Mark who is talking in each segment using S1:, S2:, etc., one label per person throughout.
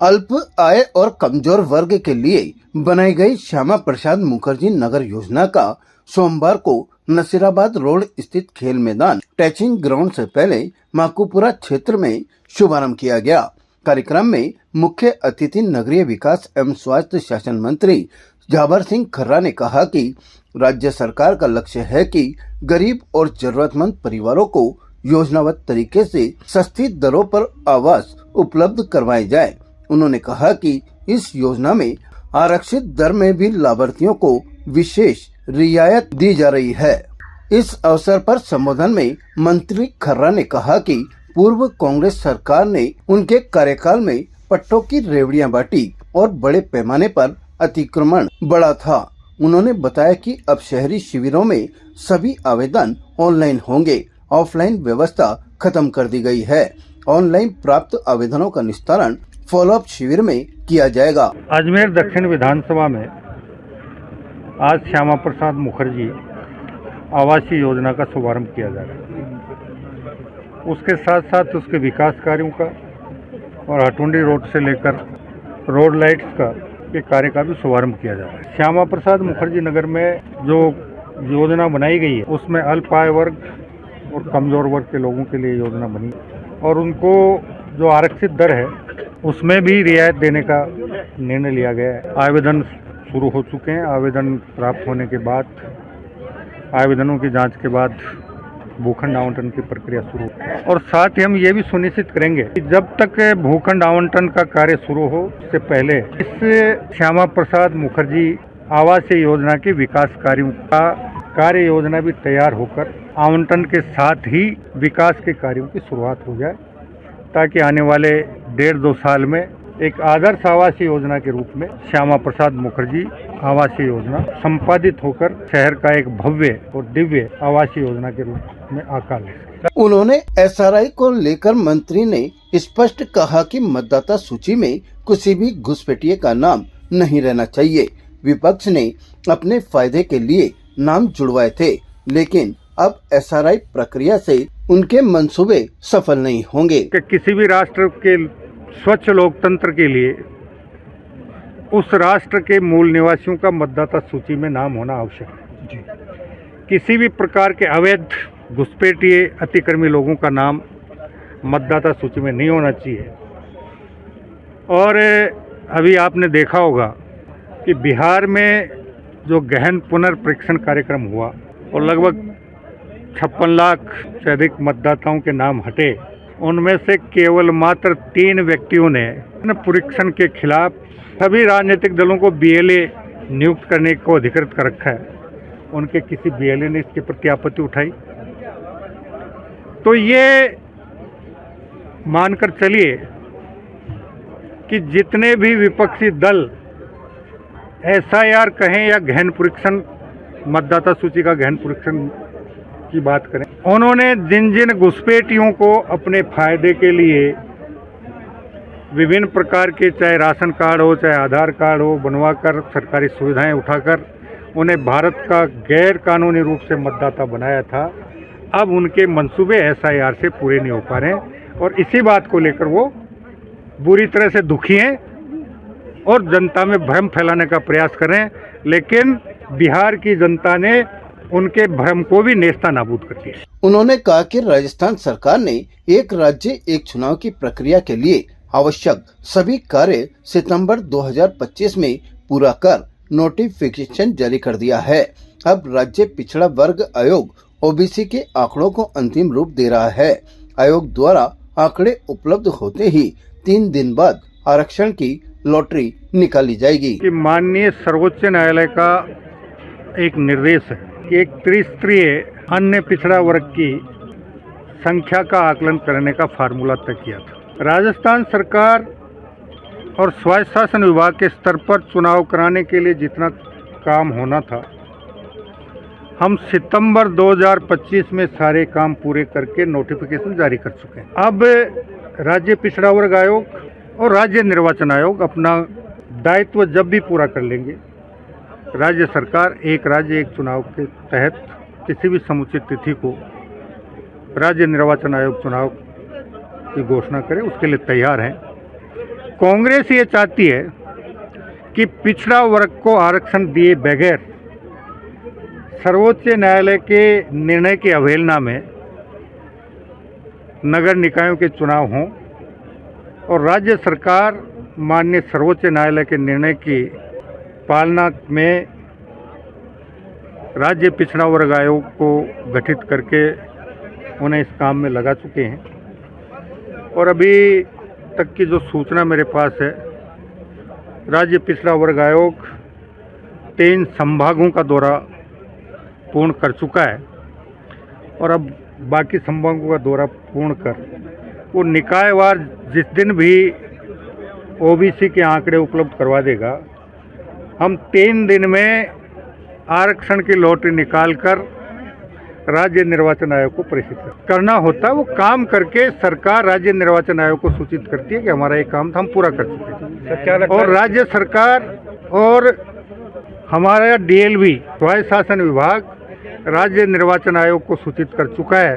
S1: अल्प आय और कमजोर वर्ग के लिए बनाई गई श्यामा प्रसाद मुखर्जी नगर योजना का सोमवार को नसीराबाद रोड स्थित खेल मैदान टैचिंग ग्राउंड से पहले माकूपुरा क्षेत्र में शुभारंभ किया गया। कार्यक्रम में मुख्य अतिथि नगरीय विकास एवं स्वास्थ्य शासन मंत्री जाबर सिंह खर्रा ने कहा कि राज्य सरकार का लक्ष्य है कि गरीब और जरूरतमंद परिवारों को योजनाबद्ध तरीके से सस्ती दरों पर आवास उपलब्ध करवाए जाए। उन्होंने कहा कि इस योजना में आरक्षित दर में भी लाभार्थियों को विशेष रियायत दी जा रही है। इस अवसर पर संबोधन में मंत्री खर्रा ने कहा कि पूर्व कांग्रेस सरकार ने उनके कार्यकाल में पट्टों की रेवड़ियां बांटी और बड़े पैमाने पर अतिक्रमण बढ़ा था। उन्होंने बताया कि अब शहरी शिविरों में सभी आवेदन ऑनलाइन होंगे। ऑफलाइन व्यवस्था खत्म कर दी गई है। ऑनलाइन प्राप्त आवेदनों का निस्तारण फॉलोअप शिविर में किया जाएगा।
S2: अजमेर दक्षिण विधानसभा में आज श्यामा प्रसाद मुखर्जी आवासीय योजना का शुभारंभ किया जा रहा है। उसके साथ साथ उसके विकास कार्यों का और हटुंडी रोड से लेकर रोड लाइट्स का के कार्य का भी शुभारंभ किया जा रहा है। श्यामा प्रसाद मुखर्जी नगर में जो योजना बनाई गई है उसमें अल्प आय वर्ग और कमजोर वर्ग के लोगों के लिए योजना बनी और उनको जो आरक्षित दर है उसमें भी रियायत देने का निर्णय लिया गया है। आवेदन शुरू हो चुके हैं। आवेदन प्राप्त होने के बाद आवेदनों की जांच के बाद भूखंड आवंटन की प्रक्रिया शुरू और साथ ही हम ये भी सुनिश्चित करेंगे कि जब तक भूखंड आवंटन का कार्य शुरू हो उससे पहले इस श्यामा प्रसाद मुखर्जी आवासीय योजना के विकास कार्यों का कार्य योजना भी तैयार होकर आवंटन के साथ ही विकास के कार्यों की शुरुआत हो जाए ताकि आने वाले 1.5-2 साल में एक आदर्श आवासीय योजना के रूप में श्यामा प्रसाद मुखर्जी आवासीय योजना संपादित होकर शहर का एक भव्य और दिव्य आवासीय योजना के रूप में आकार ले सके।
S1: उन्होंने एसआरआई को लेकर मंत्री ने स्पष्ट कहा कि मतदाता सूची में किसी भी घुसपैठिए का नाम नहीं रहना चाहिए। विपक्ष ने अपने फायदे के लिए नाम जुड़वाए थे, लेकिन अब एसआरआई प्रक्रिया से उनके मंसूबे सफल नहीं होंगे।
S2: कि किसी भी राष्ट्र के स्वच्छ लोकतंत्र के लिए उस राष्ट्र के मूल निवासियों का मतदाता सूची में नाम होना आवश्यक है। किसी भी प्रकार के अवैध घुसपैठिए अतिक्रमी लोगों का नाम मतदाता सूची में नहीं होना चाहिए। और अभी आपने देखा होगा कि बिहार में जो गहन पुनर्परीक्षण कार्यक्रम हुआ और लगभग 56 लाख से अधिक मतदाताओं के नाम हटे, उनमें से केवल मात्र 3 व्यक्तियों ने परीक्षण के खिलाफ सभी राजनीतिक दलों को बीएलए नियुक्त करने को अधिकृत कर रखा है। उनके किसी बीएलए ने इसके प्रति आपत्ति उठाई। तो ये मानकर चलिए कि जितने भी विपक्षी दल एसआईआर कहें या गहन परीक्षण मतदाता सूची का गहन परीक्षण की बात करें, उन्होंने जिन जिन घुसपैठियों को अपने फायदे के लिए विभिन्न प्रकार के चाहे राशन कार्ड हो चाहे आधार कार्ड हो बनवाकर सरकारी सुविधाएं उठाकर उन्हें भारत का गैर कानूनी रूप से मतदाता बनाया था, अब उनके मंसूबे एसआईआर से पूरे नहीं हो पा रहे हैं और इसी बात को लेकर वो बुरी तरह से दुखी हैं और जनता में भ्रम फैलाने का प्रयास कर रहे हैं। लेकिन बिहार की जनता ने उनके भ्रम को भी नेस्ता नाबूद कर दिया।
S1: उन्होंने कहा कि राजस्थान सरकार ने एक राज्य एक चुनाव की प्रक्रिया के लिए आवश्यक सभी कार्य सितंबर 2025 में पूरा कर नोटिफिकेशन जारी कर दिया है। अब राज्य पिछड़ा वर्ग आयोग ओबीसी के आंकड़ों को अंतिम रूप दे रहा है। आयोग द्वारा आंकड़े उपलब्ध होते ही 3 दिन बाद आरक्षण की लॉटरी निकाली जाएगी।
S2: कि माननीय सर्वोच्च न्यायालय का एक निर्देश है कि एक त्रिस्तरीय अन्य पिछड़ा वर्ग की संख्या का आकलन करने का फार्मूला तय किया था। राजस्थान सरकार और स्वायत्त शासन विभाग के स्तर पर चुनाव कराने के लिए जितना काम होना था, हम सितंबर 2025 में सारे काम पूरे करके नोटिफिकेशन जारी कर चुके हैं। अब राज्य पिछड़ा वर्ग आयोग और राज्य निर्वाचन आयोग अपना दायित्व जब भी पूरा कर लेंगे, राज्य सरकार एक राज्य एक चुनाव के तहत किसी भी समुचित तिथि को राज्य निर्वाचन आयोग चुनाव की घोषणा करे, उसके लिए तैयार हैं। कांग्रेस ये चाहती है कि पिछड़ा वर्ग को आरक्षण दिए बगैर सर्वोच्च न्यायालय के निर्णय की अवहेलना में नगर निकायों के चुनाव हों और राज्य सरकार माननीय सर्वोच्च न्यायालय के निर्णय की पालना में राज्य पिछड़ा वर्ग आयोग को गठित करके उन्हें इस काम में लगा चुके हैं। और अभी तक की जो सूचना मेरे पास है, राज्य पिछड़ा वर्ग आयोग 3 संभागों का दौरा पूर्ण कर चुका है और अब बाकी संभागों का दौरा पूर्ण कर वो निकायवार जिस दिन भी ओबीसी के आंकड़े उपलब्ध करवा देगा, हम 3 दिन में आरक्षण की लॉटरी निकालकर राज्य निर्वाचन आयोग को प्रेषित करना होता है। वो काम करके सरकार राज्य निर्वाचन आयोग को सूचित करती है कि हमारा ये काम था, हम पूरा कर चुके हैं। और राज्य सरकार और हमारा डीएलवी स्वायत्त शासन विभाग राज्य निर्वाचन आयोग को सूचित कर चुका है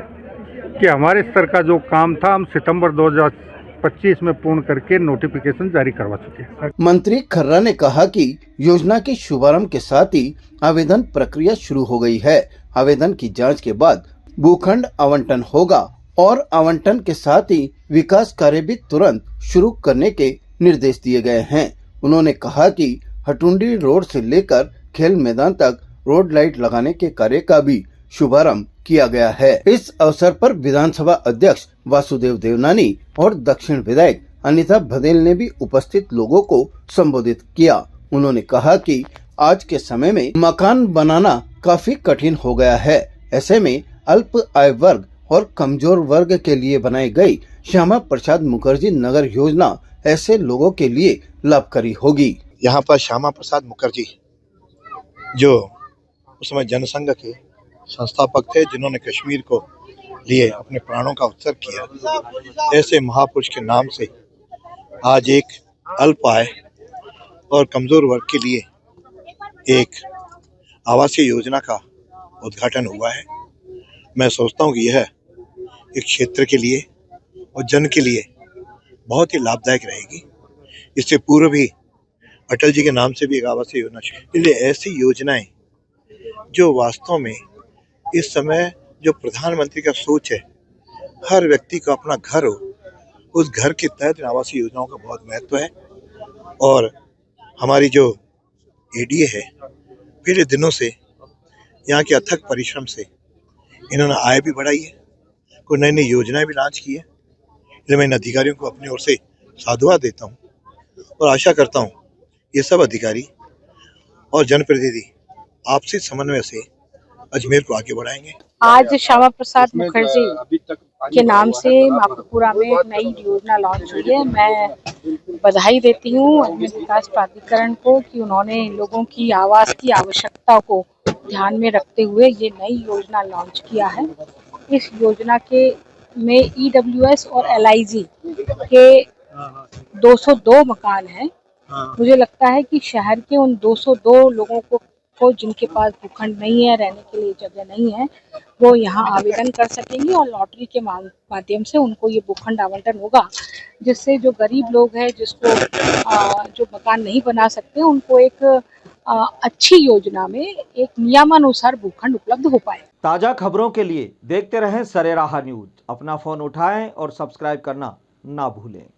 S2: कि हमारे स्तर का जो काम था हम सितंबर 2025 में पूर्ण करके नोटिफिकेशन जारी करवा चुके हैं।
S1: मंत्री खर्रा ने कहा कि योजना के शुभारंभ के साथ ही आवेदन प्रक्रिया शुरू हो गई है। आवेदन की जांच के बाद भूखंड आवंटन होगा और आवंटन के साथ ही विकास कार्य भी तुरंत शुरू करने के निर्देश दिए गए हैं। उन्होंने कहा कि हटुंडी रोड से लेकर खेल मैदान तक रोड लाइट लगाने के कार्य का भी शुभारंभ किया गया है। इस अवसर पर विधानसभा अध्यक्ष वासुदेव देवनानी और दक्षिण विधायक अनिता बघेल ने भी उपस्थित लोगों को संबोधित किया। उन्होंने कहा कि आज के समय में मकान बनाना काफी कठिन हो गया है। ऐसे में अल्प आय वर्ग और कमजोर वर्ग के लिए बनाई गई श्यामा प्रसाद मुखर्जी नगर योजना ऐसे लोगों के लिए लाभकारी होगी।
S3: यहाँ पर श्यामा प्रसाद मुखर्जी जो उस समय जनसंघ के संस्थापक थे, जिन्होंने कश्मीर को लिए अपने प्राणों का उत्सर्ग किया, ऐसे महापुरुष के नाम से आज एक अल्प आय और कमजोर वर्ग के लिए एक आवासीय योजना का उद्घाटन हुआ है। मैं सोचता हूँ कि यह एक क्षेत्र के लिए और जन के लिए बहुत ही लाभदायक रहेगी। इससे पूर्व भी अटल जी के नाम से भी एक आवासीय योजना, इसलिए ऐसी योजनाएं जो वास्तव में इस समय जो प्रधानमंत्री का सोच है, हर व्यक्ति का अपना घर हो, उस घर के तहत आवासीय योजनाओं का बहुत महत्व है। और हमारी जो एडीए है, पिछले दिनों से यहाँ के अथक परिश्रम से इन्होंने आय भी बढ़ाई है, कोई नई नई योजनाएं भी लॉन्च की है। इसलिए मैं इन अधिकारियों को अपनी ओर से साधुवाद देता हूँ और आशा करता हूँ ये सब अधिकारी और जनप्रतिनिधि आपसी समन्वय से अजमेर को आगे बढ़ाएंगे।
S4: आज श्यामा प्रसाद मुखर्जी के नाम से मापुपुरा में एक नई योजना लॉन्च हुई है। मैं बधाई देती हूँ अजमेर विकास प्राधिकरण को कि उन्होंने लोगों की आवास की आवश्यकता को ध्यान में रखते हुए ये नई योजना लॉन्च किया है। इस योजना के में ईडब्ल्यूएस और एलआईजी के 202 मकान हैं। मुझे लगता है कि शहर के उन 202 लोगों को जिनके पास भूखंड नहीं है, रहने के लिए जगह नहीं है, वो यहाँ आवेदन कर सकेंगे और लॉटरी के माध्यम से उनको ये भूखंड आवंटन होगा, जिससे जो गरीब लोग हैं, जिसको जो मकान नहीं बना सकते, उनको एक अच्छी योजना में एक नियमानुसार भूखंड उपलब्ध हो पाए।
S5: ताज़ा खबरों के लिए देखते रहें सरेराह न्यूज। अपना फोन उठाएं और सब्सक्राइब करना ना भूलें।